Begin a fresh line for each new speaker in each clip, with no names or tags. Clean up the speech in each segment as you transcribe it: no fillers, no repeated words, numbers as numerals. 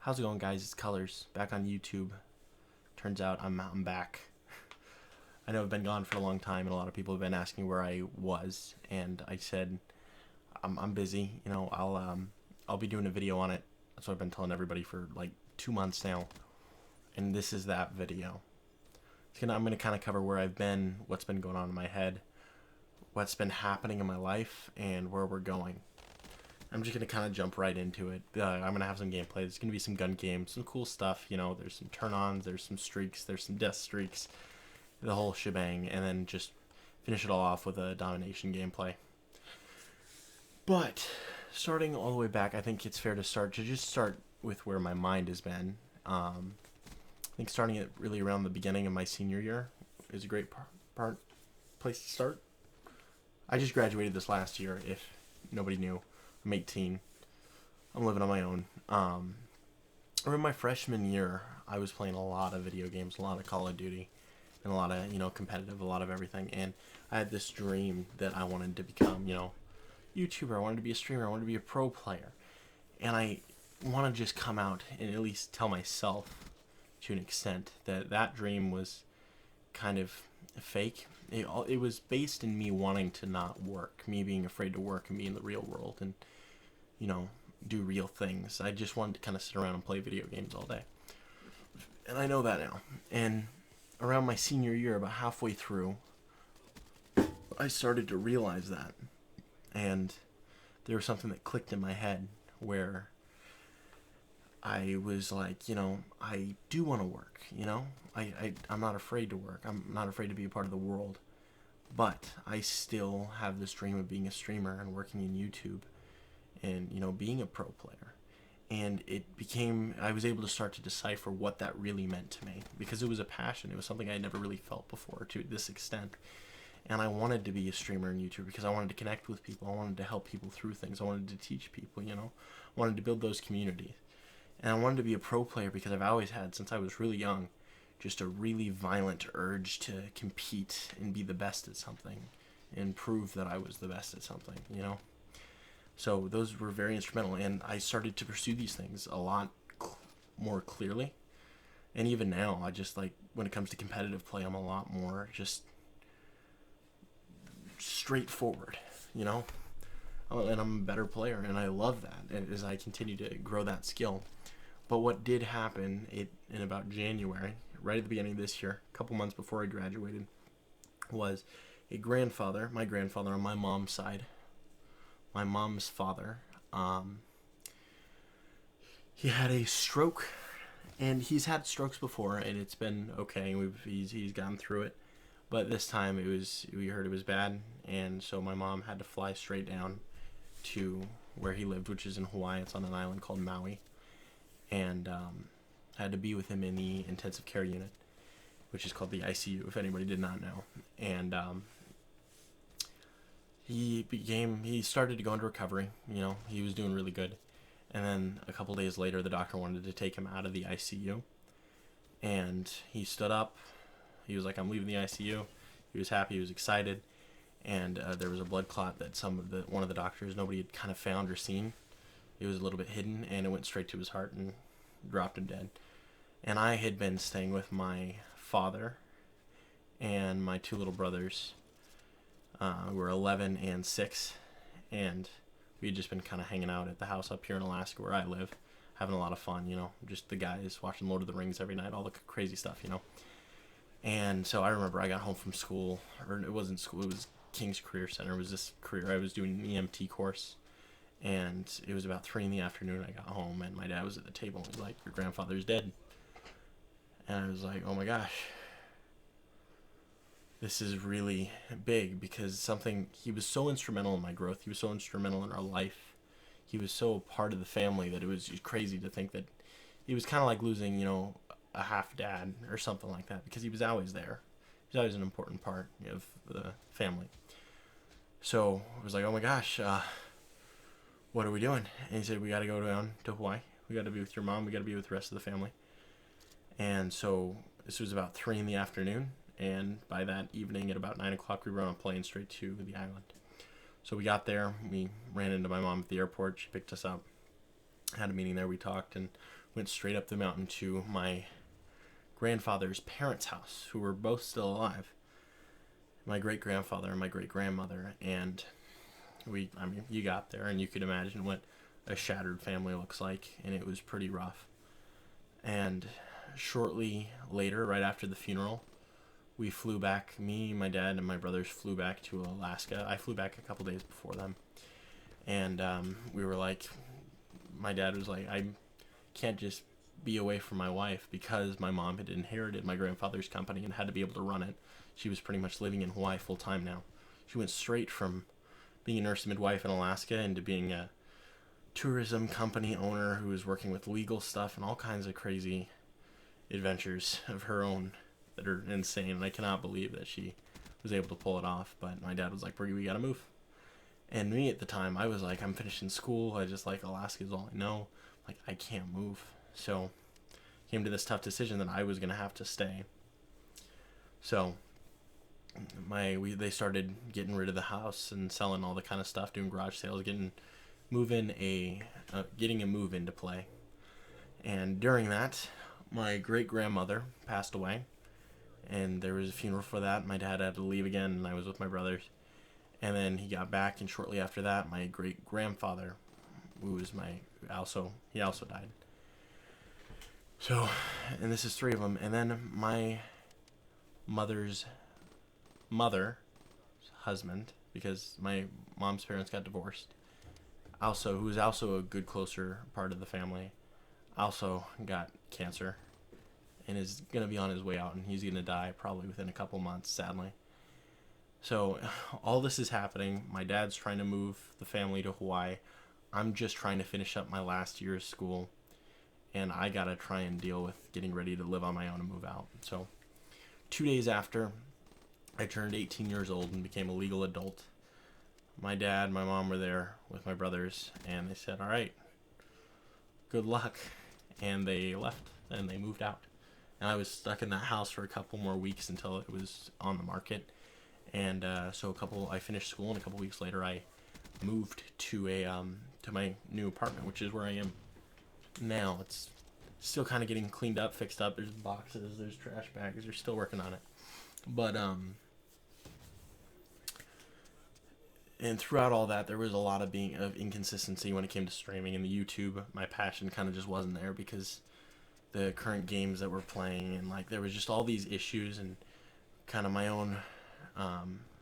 How's it going, guys? It's Colors back on YouTube. Turns out I'm back. I know I've been gone for a long time, and a lot of people have been asking where I was, and I said I'm busy. I'll be doing a video on it. That's what I've been telling everybody for like 2 months now, and this is that video. I'm gonna kind of cover where I've been, what's been going on in my head, what's been happening in my life, and where we're going. I'm just going to kind of jump right into it. I'm going to have some gameplay. There's going to be some gun games, some cool stuff. There's some turn-ons, there's some streaks, there's some death streaks, the whole shebang, and then just finish it all off with a domination gameplay. But starting all the way back, I think it's fair to start with where my mind has been. I think starting at really around the beginning of my senior year is a great place to start. I just graduated this last year, if nobody knew. I'm 18. I'm living on my own. In my freshman year, I was playing a lot of video games, a lot of Call of Duty, and a lot of, competitive, a lot of everything. And I had this dream that I wanted to become, YouTuber. I wanted to be a streamer. I wanted to be a pro player. And I want to just come out and at least tell myself, to an extent, that that dream was kind of fake. It was based in me wanting to not work, me being afraid to work and be in the real world and, do real things. I just wanted to kind of sit around and play video games all day. And I know that now. And around my senior year, about halfway through, I started to realize that. And there was something that clicked in my head where I was like, I do want to work, I'm not afraid to work. I'm not afraid to be a part of the world. But I still have this dream of being a streamer and working in YouTube and, being a pro player. And I was able to start to decipher what that really meant to me, because it was a passion. It was something I never really felt before to this extent. And I wanted to be a streamer and YouTuber because I wanted to connect with people. I wanted to help people through things. I wanted to teach people, I wanted to build those communities. And I wanted to be a pro player because I've always had, since I was really young, just a really violent urge to compete and be the best at something and prove that I was the best at something, So those were very instrumental, and I started to pursue these things a lot more clearly. And even now, I just when it comes to competitive play, I'm a lot more just straightforward, And I'm a better player, and I love that as I continue to grow that skill. But what did happen in about January, right at the beginning of this year, a couple months before I graduated, was my grandfather on my mom's side, my mom's father, he had a stroke, and he's had strokes before, and it's been okay. He's gotten through it, but this time we heard it was bad, and so my mom had to fly straight down to where he lived, which is in Hawaii. It's on an island called Maui, and had to be with him in the intensive care unit, which is called the ICU, if anybody did not know. And he started to go into recovery. He was doing really good. And then a couple days later, the doctor wanted to take him out of the ICU. And he stood up. He was like, I'm leaving the ICU. He was happy. He was excited. And there was a blood clot that one of the doctors, nobody had kind of found or seen. It was a little bit hidden, and it went straight to his heart and dropped him dead. And I had been staying with my father and my two little brothers, who were 11 and 6, and we had just been kind of hanging out at the house up here in Alaska where I live, having a lot of fun, just the guys watching Lord of the Rings every night, all the crazy stuff, And so I remember I got home from school, or it wasn't school, it was King's Career Center. It was this career, I was doing an EMT course, and it was about 3 in the afternoon. I got home, and my dad was at the table, and he was like, your grandfather's dead. And I was like, oh my gosh, this is really big, because he was so instrumental in my growth. He was so instrumental in our life. He was so part of the family that it was just crazy to think that it was kind of like losing, a half dad or something like that, because he was always there. He was always an important part of the family. So I was like, oh my gosh, what are we doing? And he said, we got to go down to Hawaii. We got to be with your mom. We got to be with the rest of the family. And so this was about 3 in the afternoon. And by that evening at about 9 o'clock, we were on a plane straight to the island. So we got there. We ran into my mom at the airport. She picked us up. Had a meeting there. We talked, and went straight up the mountain to my grandfather's parents' house, who were both still alive. My great-grandfather and my great-grandmother. And you got there and you could imagine what a shattered family looks like, and it was pretty rough. And shortly later, right after the funeral, we flew back. Me, my dad, and my brothers flew back to Alaska. I flew back a couple days before them. And we were like, my dad was like, I can't just be away from my wife, because my mom had inherited my grandfather's company and had to be able to run it. She was pretty much living in Hawaii full time now. She went straight from being a nurse midwife in Alaska into being a tourism company owner who was working with legal stuff and all kinds of crazy adventures of her own that are insane. And I cannot believe that she was able to pull it off. But my dad was like, Bree, we gotta move. And me at the time, I was like, I'm finishing school. I just like, Alaska is all I know. Like, I can't move. So came to this tough decision that I was gonna have to stay. So they started getting rid of the house and selling all the kind of stuff, doing garage sales, getting a move into play. And during that, my great grandmother passed away, and there was a funeral for that. My dad had to leave again, and I was with my brothers. And then he got back, and shortly after that, my great grandfather, he also died. So, and this is 3 of them. And then my mother's husband, because my mom's parents got divorced, who was also a good closer part of the family, also got cancer and is going to be on his way out, and he's going to die probably within a couple months, sadly. So all this is happening. My dad's trying to move the family to Hawaii. I'm just trying to finish up my last year of school, and I got to try and deal with getting ready to live on my own and move out. So 2 days after I turned 18 years old and became a legal adult, my dad and my mom were there with my brothers, and they said, all right, good luck. And they left, and they moved out. And I was stuck in that house for a couple more weeks until it was on the market. And so I finished school, and a couple weeks later I moved to my new apartment, which is where I am now. It's still kind of getting cleaned up, fixed up. There's boxes, there's trash bags. They're still working on it. But and throughout all that, there was a lot of inconsistency when it came to streaming, and the YouTube. My passion kind of just wasn't there because the current games that we're playing, and like there was just all these issues and kind of my own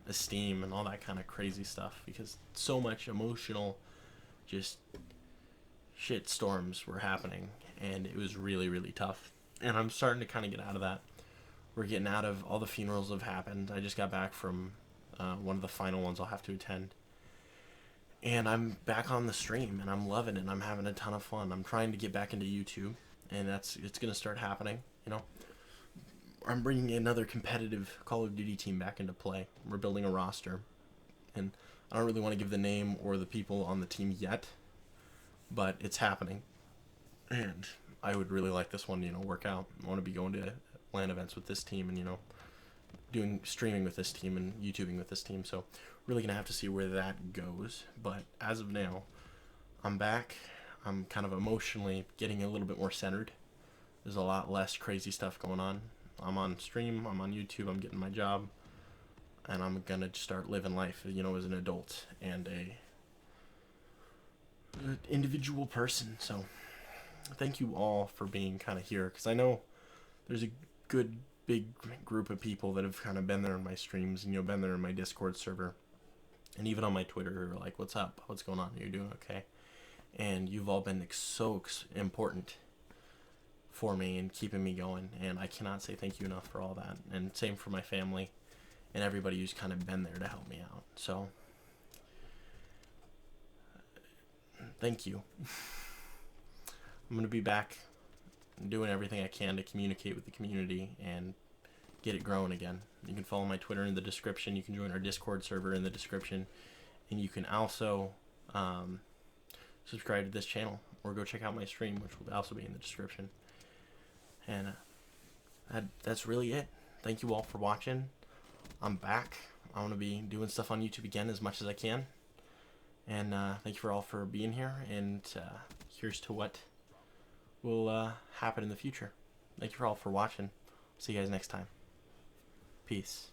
esteem and all that kind of crazy stuff, because so much emotional just shit storms were happening, and it was really, really tough. And I'm starting to kind of get out of that. We're getting out of all the funerals have happened. I just got back from one of the final ones I'll have to attend. And I'm back on the stream, and I'm loving it. I'm having a ton of fun. I'm trying to get back into YouTube, and it's going to start happening, you know. I'm bringing another competitive Call of Duty team back into play. We're building a roster, and I don't really want to give the name or the people on the team yet, but it's happening. And I would really like this one to, work out. I want to be going to LAN events with this team, and, doing streaming with this team and YouTubing with this team. So really going to have to see where that goes. But as of now, I'm back. I'm kind of emotionally getting a little bit more centered. There's a lot less crazy stuff going on. I'm on stream, I'm on YouTube, I'm getting my job, and I'm gonna start living life, as an adult and an individual person. So thank you all for being kind of here, because I know there's a good big group of people that have kind of been there in my streams, and been there in my Discord server, and even on my Twitter, like, what's up, what's going on, you're doing okay? And you've all been so important for me and keeping me going, and I cannot say thank you enough for all that. And same for my family and everybody who's kind of been there to help me out. So thank you. I'm going to be back doing everything I can to communicate with the community and get it growing again. You can follow my Twitter in the description. You can join our Discord server in the description, and you can also subscribe to this channel or go check out my stream, which will also be in the description. And that's really it. Thank you all for watching. I'm back. I want to be doing stuff on YouTube again as much as I can. And thank you all for being here. And here's to what will happen in the future. Thank you for all for watching. See you guys next time. Peace.